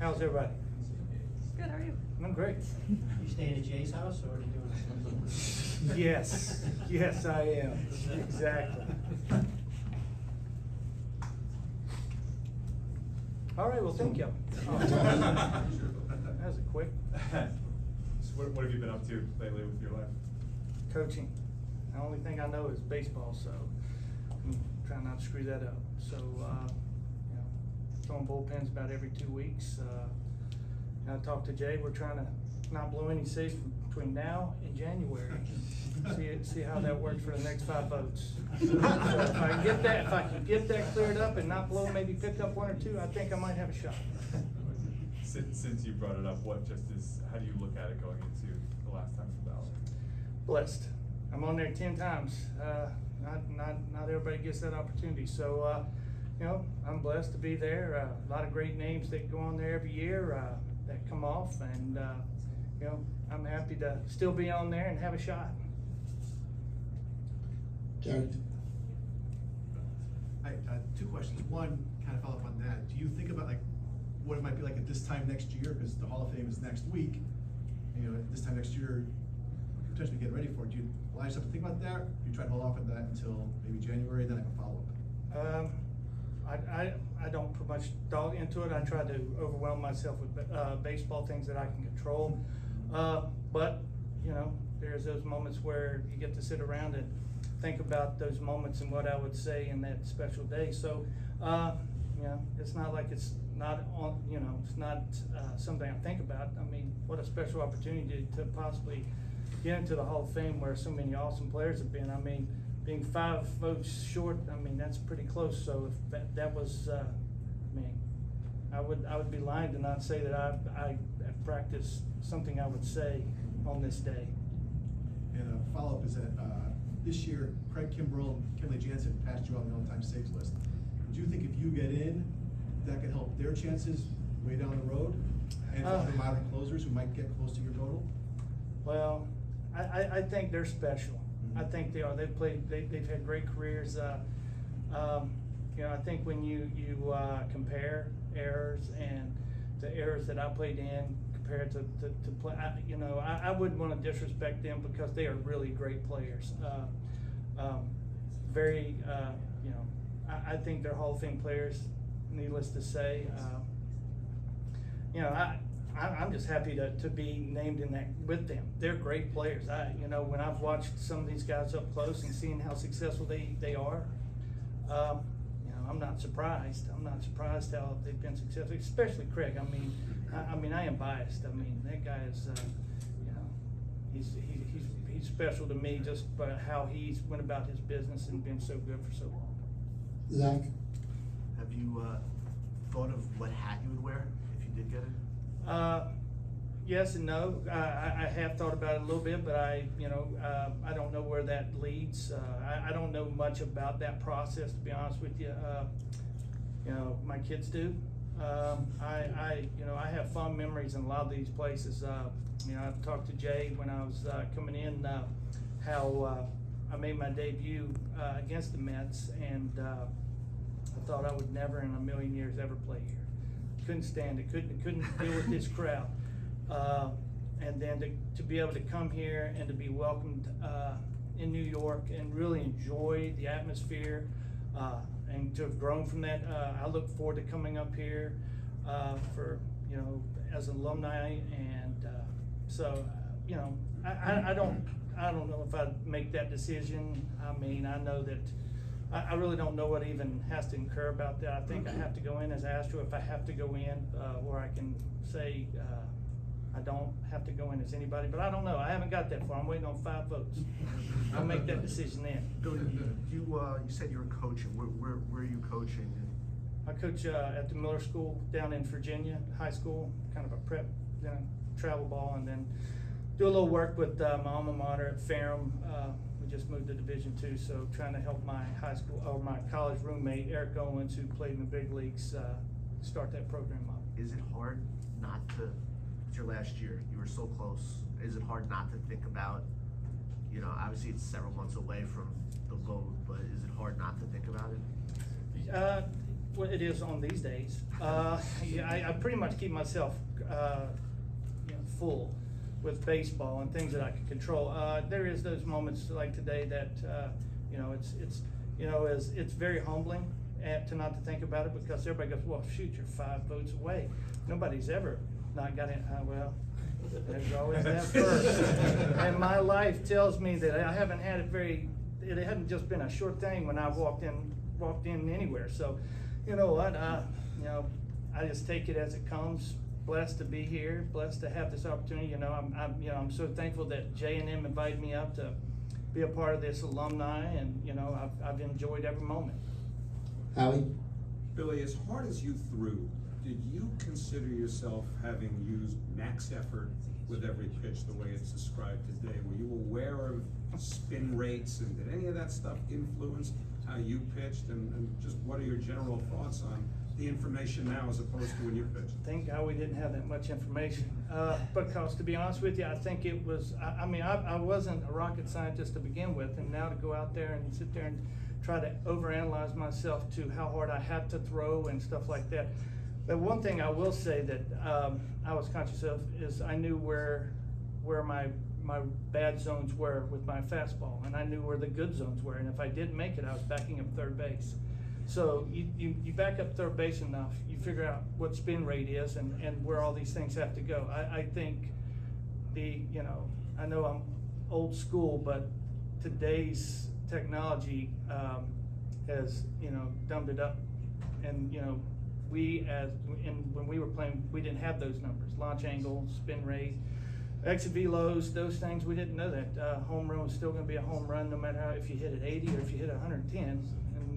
How's everybody? Good, how are you? I'm great. You staying at Jay's house or are you doing something? Yes, yes, I am. Exactly. All right, well, thank you. That was a quick. So what have you been up to lately with your life? Coaching. The only thing I know is baseball, so I'm trying not to screw that up. So, you know, throwing bullpens about every 2 weeks. I talked to Jay. We're trying to not blow any saves between now and January. See how that works for the next 5 votes. So if I can get that cleared up and not blow, maybe pick up 1 or 2, I think I might have a shot. Since you brought it up, how do you look at it going into the last time for ballot? Blessed. I'm on there 10 times. Not everybody gets that opportunity. So, you know, I'm blessed to be there. A lot of great names that go on there every year that come off, and you know, I'm happy to still be on there and have a shot. Jared. Two questions. One, kind of follow up on that. Do you think about like what it might be like at this time next year? Because the Hall of Fame is next week. You know, at this time next year, potentially getting ready for it. Do you allow yourself to think about that? Do you try to hold off on that until maybe January, then have a follow-up? I don't put much thought into it. I try to overwhelm myself with baseball things that I can control. But, you know, there's those moments where you get to sit around and think about those moments and what I would say in that special day. So, you know, it's not like it's not on, you know, it's not something I think about. I mean, what a special opportunity to possibly get into the Hall of Fame where so many awesome players have been. I mean, being 5 votes short, I mean, that's pretty close. So if that was, I mean, I would be lying to not say that I have practiced something I would say on this day. And a follow-up is that this year, Craig Kimbrell and Kenley Jansen passed you on the all-time saves list. Do you think if you get in, that could help their chances way down the road? And for other modern closers who might get close to your total? Well, I think they're special. I think they are. They've had great careers. You know, I think when you compare errors and the errors that I played in compared to play, you know, I wouldn't want to disrespect them because they are really great players. Very, you know, I think they're Hall of Fame players. Needless to say, you know, I'm just happy to be named in that with them. They're great players. You know, when I've watched some of these guys up close and seeing how successful they are, you know, I'm not surprised. I'm not surprised how they've been successful, especially Craig. I mean, I am biased. I mean, that guy is, you know, he's special to me just by how he's went about his business and been so good for so long. Zach. Have you thought of what hat you would wear if you did get it? Yes and no. I have thought about it a little bit, but I don't know where that leads. I don't know much about that process, to be honest with you. You know, my kids do. You know, I have fond memories in a lot of these places. You know, I've talked to Jay when I was coming in, how I made my debut against the Mets, and I thought I would never in a million years ever play here. Couldn't stand it. Couldn't deal with this crowd. And then to be able to come here and to be welcomed in New York and really enjoy the atmosphere and to have grown from that, I look forward to coming up here for, you know, as an alumni. And so, you know, I don't know if I'd make that decision. I mean, I know that I really don't know what even has to incur about that. I think I have to go in as Astro if I have to go in, or I can say I don't have to go in as anybody, but I don't know. I haven't got that far. I'm waiting on 5 votes. I'll make that decision then. Billy, you said you were coaching. Where are you coaching? I coach at the Miller School down in Virginia, high school, kind of a prep, you know, travel ball, and then do a little work with my alma mater at Ferrum. We just moved to Division II, so trying to help my high school or my college roommate Eric Owens, who played in the big leagues, start that program up. Is it hard not to? It's your last year. You were so close. Is it hard not to think about? You know, obviously it's several months away from the vote, but is it hard not to think about it? Well, it is on these days. Yeah, I pretty much keep myself full with baseball and things that I can control. There is those moments like today that it's very humbling to not to think about it, because everybody goes, well, shoot, you're 5 votes away. Nobody's ever not got it. Well, there's always that first. And my life tells me that I haven't had it hadn't just been a short thing when I've walked in anywhere. So, you know what, I just take it as it comes. Blessed to be here, blessed to have this opportunity. I'm so thankful that J&M invited me up to be a part of this alumni, and I've enjoyed every moment. Howie? Billy, as hard as you threw, did you consider yourself having used max effort with every pitch the way it's described today? Were you aware of spin rates, and did any of that stuff influence how you pitched? And just what are your general thoughts on the information now as opposed to when you pitched? Thank God we didn't have that much information, because to be honest with you, I think it was, I wasn't a rocket scientist to begin with, and now to go out there and sit there and try to overanalyze myself to how hard I had to throw and stuff like that. But one thing I will say that I was conscious of is I knew where my bad zones were with my fastball, and I knew where the good zones were, and if I didn't make it, I was backing up third base. So you back up third base enough, you figure out what spin rate is and where all these things have to go. I think I know I'm old school, but today's technology has dumbed it up, and when we were playing, we didn't have those numbers: launch angle, spin rate, exit velos, those things. We didn't know that home run was still going to be a home run, no matter if you hit it 80 or if you hit 110.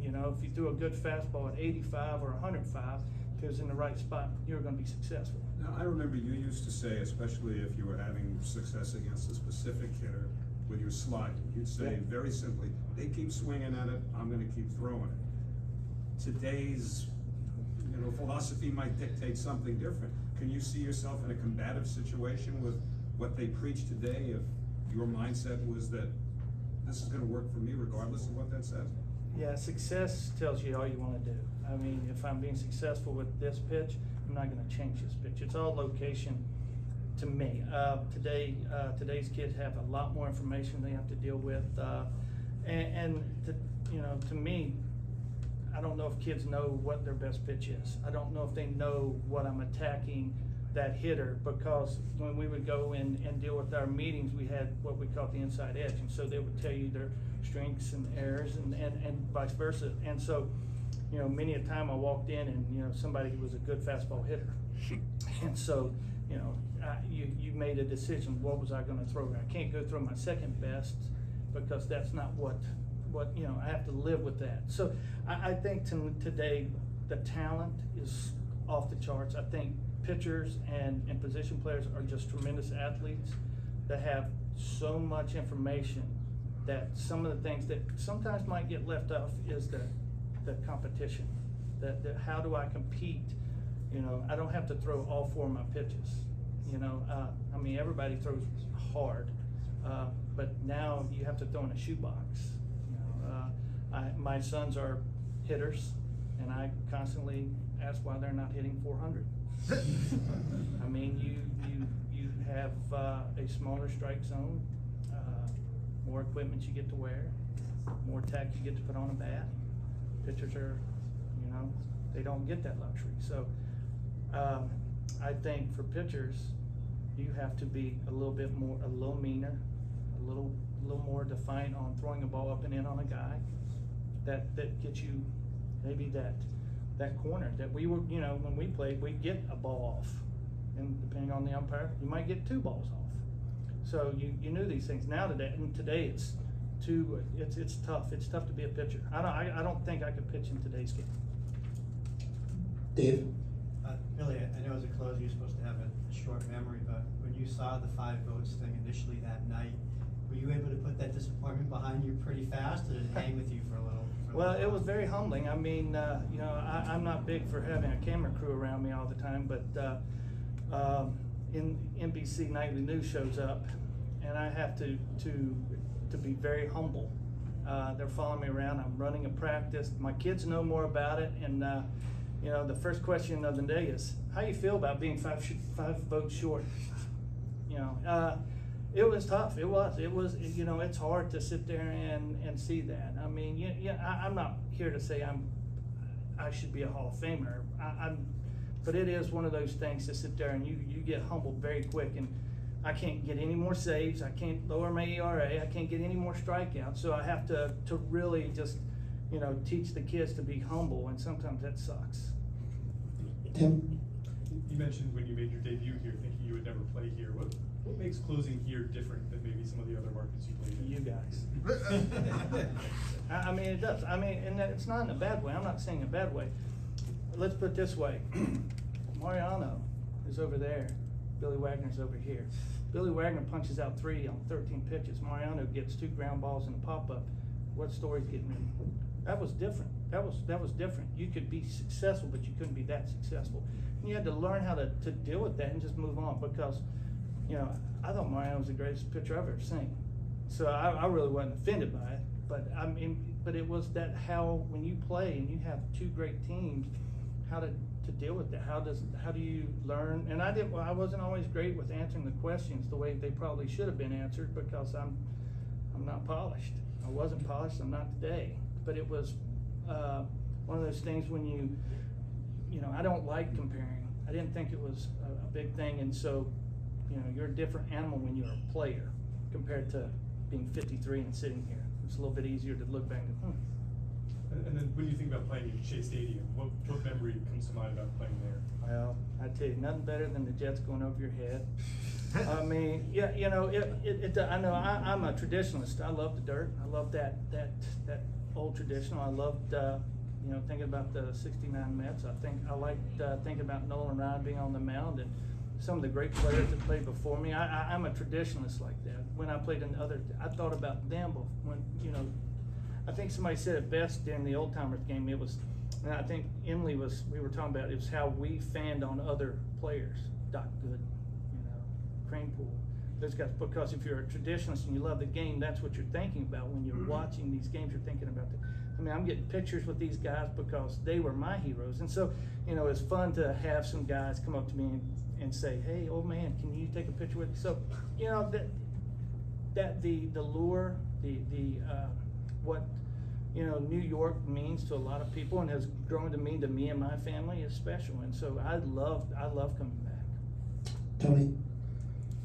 And if you threw a good fastball at 85 or 105, if it was in the right spot, you were going to be successful. Now, I remember you used to say, especially if you were having success against a specific hitter with your sliding, you'd say very simply, they keep swinging at it, I'm going to keep throwing it. Today's philosophy might dictate something different. Can you see yourself in a combative situation with what they preach today if your mindset was that this is going to work for me regardless of what that says? Yeah, success tells you all you want to do. I mean, if I'm being successful with this pitch, I'm not going to change this pitch. It's all location to me. Today's kids have a lot more information they have to deal with, to me, I don't know if kids know what their best pitch is. I don't know if they know what I'm attacking that hitter, because when we would go in and deal with our meetings, we had what we call the inside edge, and so they would tell you their strengths and errors and vice versa. And so, many a time I walked in and somebody was a good fastball hitter, and so you made a decision. What was I going to throw? I can't go throw my second best, because that's not what I have to live with that. So I think today the talent is off the charts. I think pitchers and position players are just tremendous athletes that have so much information that some of the things that sometimes might get left off is the competition. How do I compete? I don't have to throw all 4 of my pitches. Everybody throws hard, but now you have to throw in a shoebox. My sons are hitters, and I constantly ask why they're not hitting 400. You have a smaller strike zone, more equipment you get to wear, more tack you get to put on a bat. Pitchers are, they don't get that luxury. So I think for pitchers, you have to be a little meaner, a little more defiant on throwing a ball up and in on a guy. That gets you maybe that corner that we were, when we played, we'd get a ball off, and depending on the umpire, you might get 2 balls off. So you knew these things. Now today it's tough. It's tough to be a pitcher. I don't think I could pitch in today's game. Dave? Billy, I know as a closer you're supposed to have a short memory, but when you saw the 5 votes thing initially that night, were you able to put that disappointment behind you pretty fast, or did it hang with you for a little? Well, it was very humbling. I'm not big for having a camera crew around me all the time, but in NBC Nightly News shows up, and I have to be very humble They're following me around. I'm running a practice. My kids know more about it, and you know, the first question of the day is, how you feel about being five votes short? You know, it was tough. It was, you know, it's hard to sit there and see that. I mean, I'm not here to say I should be a Hall of Famer. But it is one of those things to sit there and you get humbled very quick. And I can't get any more saves. I can't lower my ERA. I can't get any more strikeouts. So I have to really just, you know, teach the kids to be humble, and sometimes that sucks. Tim? You mentioned when you made your debut here, thinking you would never play here. What makes closing here different than maybe some of the other markets you played in? You guys. I mean, it does. I mean, and it's not in a bad way. I'm not saying a bad way. Let's put it this way. Mariano is over there. Billy Wagner's over here. Billy Wagner punches out 3 on 13 pitches. Mariano gets 2 ground balls and a pop-up. What story's getting in? That was different. That was different. You could be successful, but you couldn't be that successful. And you had to learn how to deal with that and just move on, because, you know, I thought Mariano was the greatest pitcher I've ever seen. So I really wasn't offended by it. But I mean, but it was that how, when you play and you have 2 great teams, how to deal with that. How do you learn? And I wasn't always great with answering the questions the way they probably should have been answered, because I'm not polished. I wasn't polished. I'm not today. But it was one of those things when you know, I don't like comparing. I didn't think it was a big thing, and so, you know, you're a different animal when you're a player compared to being 53 and sitting here. It's a little bit easier to look back and And then when you think about playing at Shea Stadium, what memory comes to mind about playing there? Well, I tell you, nothing better than the Jets going over your head. I mean, yeah, you know, I know I'm a traditionalist. I love the dirt. I love that old traditional. I loved, you know, thinking about the '69 Mets. I liked thinking about Nolan Ryan being on the mound and some of the great players that played before me. I'm a traditionalist like that. When I played in I thought about them, but when, you know, I think somebody said it best during the Old Timers game. It was, and I think Emily we were talking about, it was how we fanned on other players. Doc Good, you know, Crane Pool, those guys. Because if you're a traditionalist and you love the game, that's what you're thinking about when you're watching these games. You're thinking about that. I mean, I'm getting pictures with these guys because they were my heroes. And so, you know, it's fun to have some guys come up to me and say, "Hey, old man, can you take a picture with me?" So, you know, the lure, what, you know, New York means to a lot of people and has grown to mean to me and my family is special. And so I love coming back. Tony?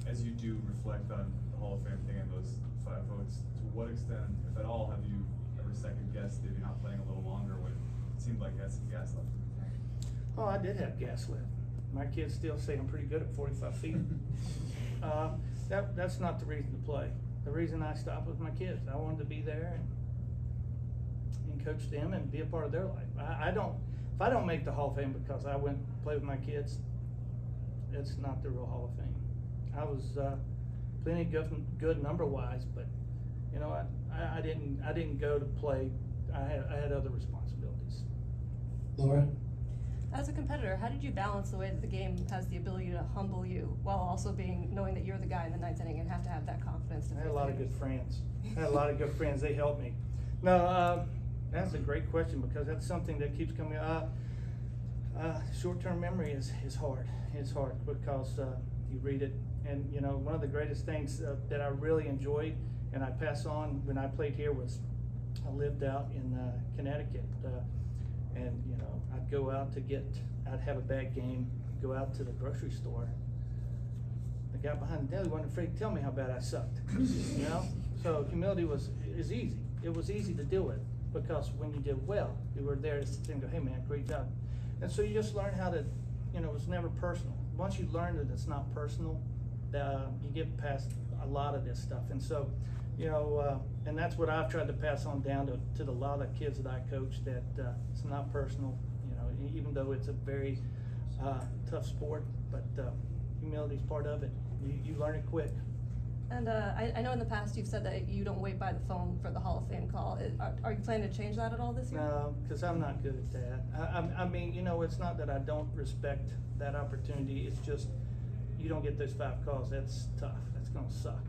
As you do reflect on the Hall of Fame thing and those 5 votes, to what extent, if at all, have you ever second guessed maybe not playing a little longer when it seemed like you had some gas left in the tank? Oh, I did have gas left. My kids still say I'm pretty good at 45 feet. That's not the reason to play. The reason I stopped was my kids. I wanted to be there and coach them and be a part of their life. If I don't make the Hall of Fame because I went and played with my kids, it's not the real Hall of Fame. I was plenty good number-wise, but you know, I didn't go to play. I had other responsibilities. Laura? As a competitor, how did you balance the way that the game has the ability to humble you while also knowing that you're the guy in the 9th inning and have to have that confidence to I had a lot of good friends. They helped me. No, that's a great question, because that's something that keeps coming up. Short-term memory is hard. It's hard because you read it, and you know, one of the greatest things that I really enjoyed and I pass on when I played here was I lived out in Connecticut, and you know, I'd go out I'd have a bad game, go out to the grocery store. The guy behind the deli wasn't afraid to tell me how bad I sucked. You know, so humility is easy. It was easy to deal with, because when you did well, you were there to go, "Hey man, great job." And so you just learn how to, you know, it's never personal. Once you learn that it's not personal, you get past a lot of this stuff. And so, you know, and that's what I've tried to pass on down to a lot of kids that I coach, that it's not personal, you know, even though it's a very tough sport, but humility is part of it. You learn it quick. And I know in the past you've said that you don't wait by the phone for the Hall of Fame call. Are you planning to change that at all this year? No, because I'm not good at that. I mean, you know, it's not that I don't respect that opportunity. It's just you don't get those 5 calls. That's tough. That's going to suck.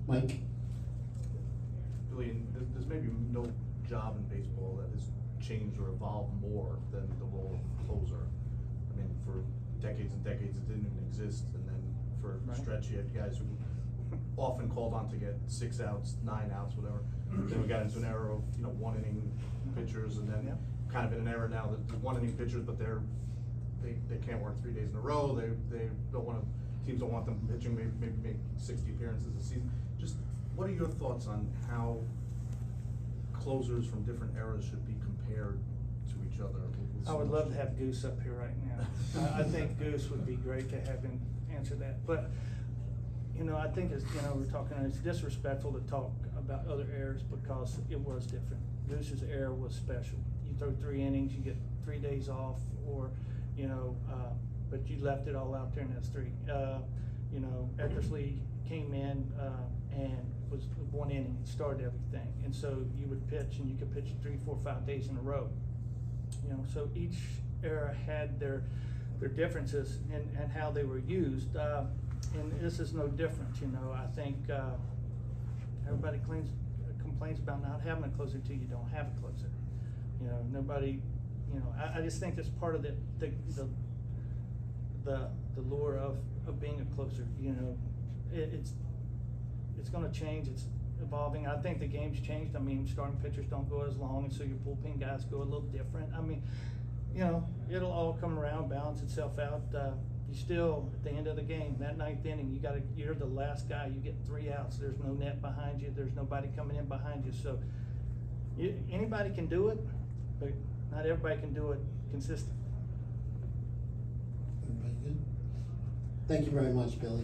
Mike? typically, there's maybe no job in baseball that has changed or evolved more than the role of closer. I mean, for decades and decades, it didn't even exist, and then for a Right. stretch, you had guys who often called on to get 6 outs, 9 outs, whatever. Then we got into an era of, 1 inning pitchers, and then Yeah. kind of in an era now that 1 inning pitchers, but they can't work 3 days in a row. They don't want to. Teams don't want them pitching maybe make 60 appearances a season. Just what are your thoughts on how closers from different eras should be compared to each other? I would love to have Goose up here right now. I think Goose would be great to have him answer that. But, I think it's, we're talking, it's disrespectful to talk about other eras because it was different. Goose's era was special. You throw 3 innings, you get 3 days off, or, but you left it all out there in those 3. Eckersley came in and was 1 inning, started everything. And so you would pitch, and you could pitch 3, 4, 5 days in a row. So each era had their differences and how they were used. And this is no different, I think everybody complains about not having a closer till you don't have a closer. Nobody, I just think that's part of the lure of being a closer. It's going to change. It's evolving. I think the game's changed. I mean, starting pitchers don't go as long, and so your bullpen guys go a little different. I mean, it'll all come around, balance itself out. You still, at the end of the game, that 9th inning, you're the last guy. You get 3 outs. There's no net behind you. There's nobody coming in behind you. So anybody can do it, but not everybody can do it consistently. Everybody good? Thank you very much, Billy.